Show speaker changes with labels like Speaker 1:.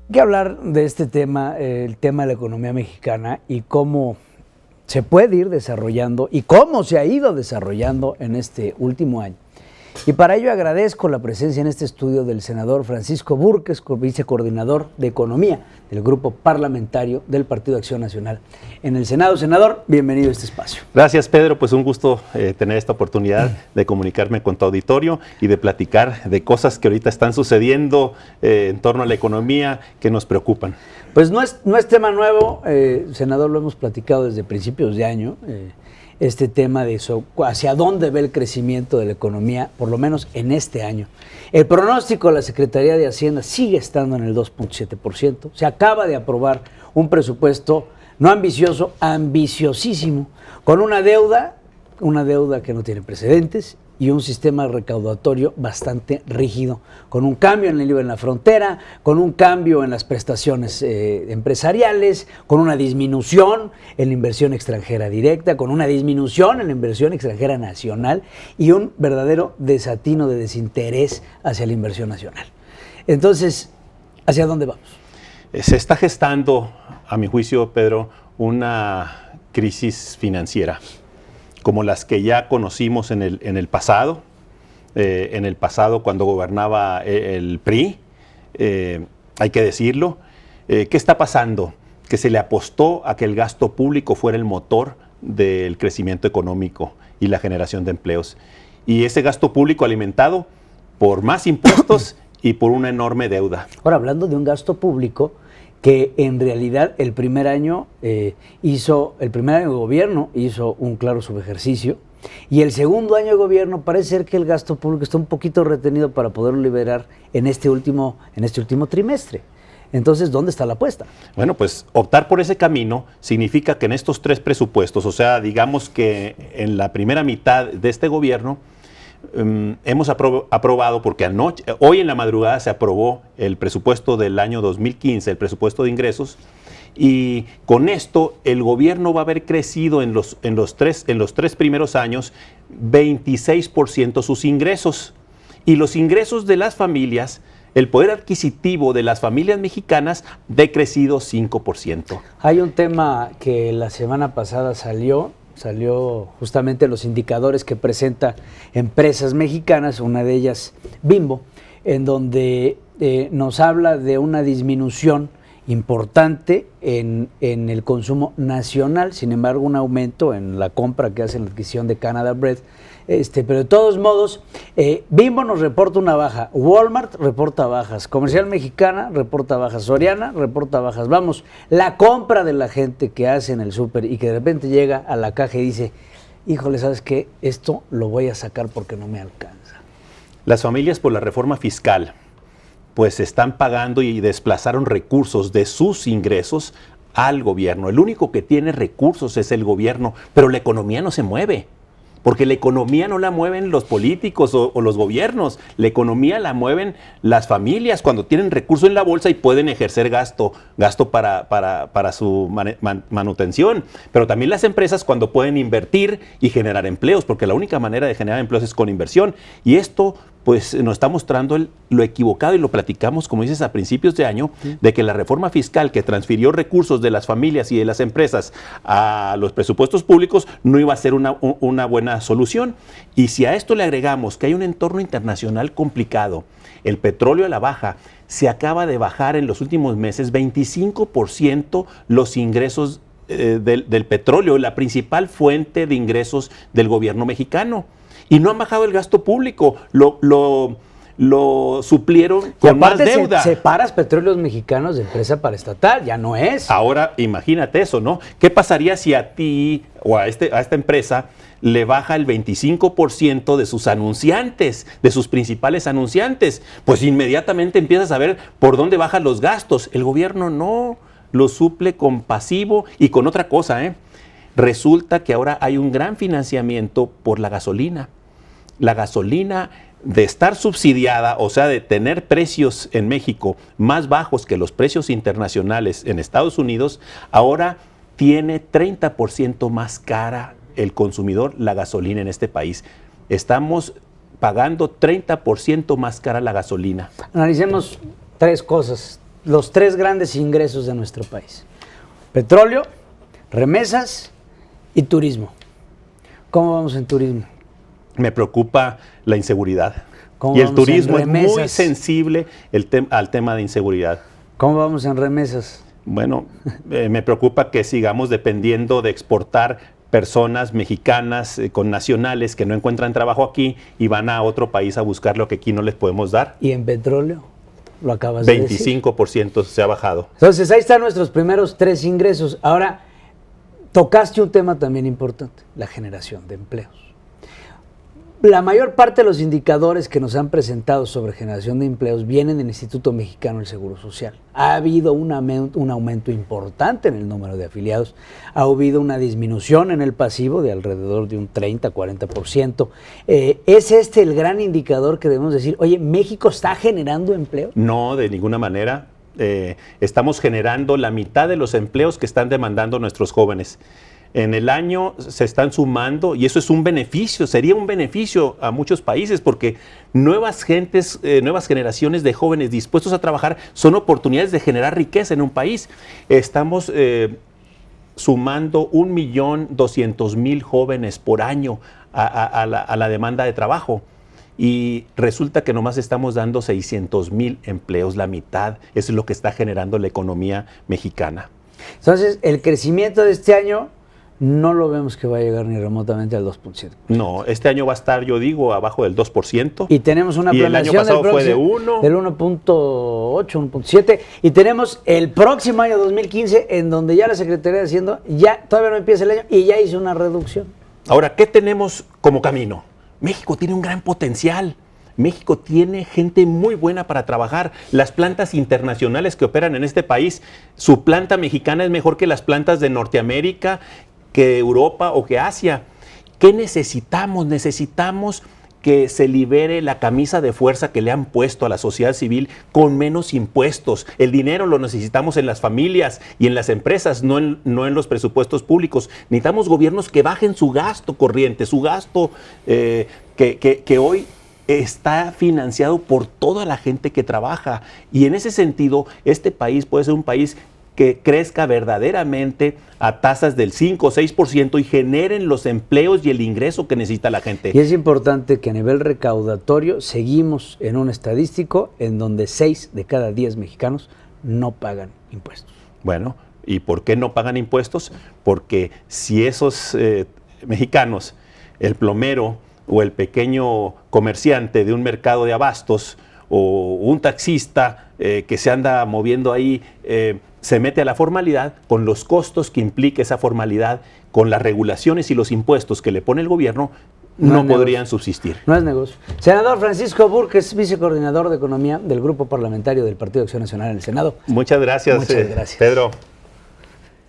Speaker 1: Hay que hablar de este tema, el tema de la economía mexicana y cómo se puede ir desarrollando y cómo se ha ido desarrollando en este último año. Y para ello agradezco la presencia en este estudio del senador Francisco Búrquez, vicecoordinador de Economía del Grupo Parlamentario del Partido Acción Nacional en el Senado. Senador, bienvenido a este espacio.
Speaker 2: Gracias, Pedro. Pues un gusto tener esta oportunidad de comunicarme con tu auditorio y de platicar de cosas que ahorita están sucediendo en torno a la economía que nos preocupan.
Speaker 1: Pues no es tema nuevo, senador, lo hemos platicado desde principios de año. Este tema de eso, hacia dónde ve el crecimiento de la economía, por lo menos en este año. El pronóstico de la Secretaría de Hacienda sigue estando en el 2.7%. Se acaba de aprobar un presupuesto no ambicioso, ambiciosísimo, con una deuda que no tiene precedentes y un sistema recaudatorio bastante rígido, con un cambio en el IVA en la frontera, con un cambio en las prestaciones empresariales, con una disminución en la inversión extranjera directa, con una disminución en la inversión extranjera nacional y un verdadero desatino de desinterés hacia la inversión nacional. Entonces, ¿hacia dónde vamos?
Speaker 2: Se está gestando, a mi juicio, Pedro, una crisis financiera, como las que ya conocimos en el pasado. En el pasado cuando gobernaba el PRI, hay que decirlo. ¿Qué está pasando? Que se le apostó a que el gasto público fuera el motor del crecimiento económico y la generación de empleos. Y ese gasto público alimentado por más impuestos y por una enorme deuda.
Speaker 1: Ahora, hablando de un gasto público que en realidad el primer año de gobierno hizo un claro subejercicio, y el segundo año de gobierno parece ser que el gasto público está un poquito retenido para poderlo liberar en este último trimestre. Entonces, ¿dónde está la apuesta?
Speaker 2: Bueno, pues optar por ese camino significa que en estos tres presupuestos, o sea, digamos que en la primera mitad de este gobierno, hemos aprobado, porque hoy en la madrugada se aprobó el presupuesto del año 2015, el presupuesto de ingresos, y con esto el gobierno va a haber crecido en los tres primeros años 26% sus ingresos. Y los ingresos de las familias, el poder adquisitivo de las familias mexicanas, ha decrecido 5%.
Speaker 1: Hay un tema que la semana pasada salió justamente los indicadores que presenta empresas mexicanas, una de ellas Bimbo, en donde nos habla de una disminución importante en el consumo nacional, sin embargo un aumento en la compra que hace en la adquisición de Canada Bread, pero de todos modos, Bimbo nos reporta una baja, Walmart reporta bajas, Comercial Mexicana reporta bajas, Soriana reporta bajas. Vamos, la compra de la gente que hace en el súper y que de repente llega a la caja y dice, híjole, ¿sabes qué? Esto lo voy a sacar porque no me alcanza.
Speaker 2: Las familias, por la reforma fiscal, pues están pagando y desplazaron recursos de sus ingresos al gobierno. El único que tiene recursos es el gobierno, pero la economía no se mueve. Porque la economía no la mueven los políticos o los gobiernos, la economía la mueven las familias cuando tienen recursos en la bolsa y pueden ejercer gasto para su manutención, pero también las empresas cuando pueden invertir y generar empleos, porque la única manera de generar empleos es con inversión, y esto pues nos está mostrando lo equivocado, y lo platicamos, como dices, a principios de año, de que la reforma fiscal que transfirió recursos de las familias y de las empresas a los presupuestos públicos no iba a ser una buena solución. Y si a esto le agregamos que hay un entorno internacional complicado, el petróleo a la baja, se acaba de bajar en los últimos meses 25% los ingresos del petróleo, la principal fuente de ingresos del gobierno mexicano. Y no han bajado el gasto público, lo suplieron con más deuda.
Speaker 1: Separas Petróleos Mexicanos de empresa paraestatal, ya no es.
Speaker 2: Ahora, imagínate eso, ¿no? ¿Qué pasaría si a ti o a esta empresa le baja el 25% de sus anunciantes, de sus principales anunciantes? Pues inmediatamente empiezas a ver por dónde bajan los gastos. El gobierno no, lo suple con pasivo y con otra cosa, Resulta que ahora hay un gran financiamiento por la gasolina. La gasolina, de estar subsidiada, o sea, de tener precios en México más bajos que los precios internacionales en Estados Unidos, ahora tiene 30% más cara el consumidor la gasolina en este país. Estamos pagando 30% más cara la gasolina.
Speaker 1: Analicemos tres cosas los tres grandes ingresos de nuestro país: petróleo, remesas y turismo. ¿Cómo vamos en turismo?
Speaker 2: Me preocupa la inseguridad.
Speaker 1: ¿Cómo
Speaker 2: Y el
Speaker 1: vamos en
Speaker 2: turismo es muy
Speaker 1: remesas?
Speaker 2: sensible al tema de inseguridad.
Speaker 1: ¿Cómo vamos en remesas?
Speaker 2: Bueno, me preocupa que sigamos dependiendo de exportar personas mexicanas con nacionales que no encuentran trabajo aquí y van a otro país a buscar lo que aquí no les podemos dar.
Speaker 1: ¿Y en petróleo? Lo acabas de decir.
Speaker 2: 25% se ha bajado.
Speaker 1: Entonces, ahí están nuestros primeros tres ingresos. Ahora, tocaste un tema también importante: la generación de empleos. La mayor parte de los indicadores que nos han presentado sobre generación de empleos vienen del Instituto Mexicano del Seguro Social. Ha habido un aumento importante en el número de afiliados, ha habido una disminución en el pasivo de alrededor de un 30-40%. ¿Es este el gran indicador que debemos decir, oye, México está generando empleo?
Speaker 2: No, de ninguna manera. Estamos generando la mitad de los empleos que están demandando nuestros jóvenes. En el año se están sumando, y eso es un beneficio, sería un beneficio a muchos países, porque nuevas generaciones de jóvenes dispuestos a trabajar son oportunidades de generar riqueza en un país. Estamos sumando 1.200.000 jóvenes por año a la demanda de trabajo. Y resulta que nomás estamos dando 600.000 empleos, la mitad. Eso es lo que está generando la economía mexicana.
Speaker 1: Entonces, el crecimiento de este año no lo vemos que va a llegar ni remotamente al 2.7%.
Speaker 2: No, este año va a estar, yo digo, abajo del 2%.
Speaker 1: Y tenemos una planeación
Speaker 2: el año pasado fue de 1.
Speaker 1: Del 1.8, 1.7. Y tenemos el próximo año 2015, en donde ya la Secretaría de Hacienda, ya todavía no empieza el año, y ya hizo una reducción.
Speaker 2: Ahora, ¿qué tenemos como camino? México tiene un gran potencial. México tiene gente muy buena para trabajar. Las plantas internacionales que operan en este país, su planta mexicana es mejor que las plantas de Norteamérica, que Europa o que Asia. ¿Qué necesitamos? Necesitamos que se libere la camisa de fuerza que le han puesto a la sociedad civil con menos impuestos. El dinero lo necesitamos en las familias y en las empresas, no en los presupuestos públicos. Necesitamos gobiernos que bajen su gasto corriente, su gasto que hoy está financiado por toda la gente que trabaja. Y en ese sentido, este país puede ser un país que crezca verdaderamente a tasas del 5 o 6% y generen los empleos y el ingreso que necesita la gente.
Speaker 1: Y es importante que a nivel recaudatorio seguimos en un estadístico en donde 6 de cada 10 mexicanos no pagan impuestos.
Speaker 2: Bueno, ¿y por qué no pagan impuestos? Porque si esos mexicanos, el plomero o el pequeño comerciante de un mercado de abastos o un taxista que se anda moviendo ahí, se mete a la formalidad, con los costos que implica esa formalidad, con las regulaciones y los impuestos que le pone el gobierno, no podrían subsistir.
Speaker 1: No es negocio. Senador Francisco Burques, vicecoordinador de Economía del Grupo Parlamentario del Partido Acción Nacional en el Senado.
Speaker 2: Muchas gracias,
Speaker 1: Muchas gracias.
Speaker 2: Pedro.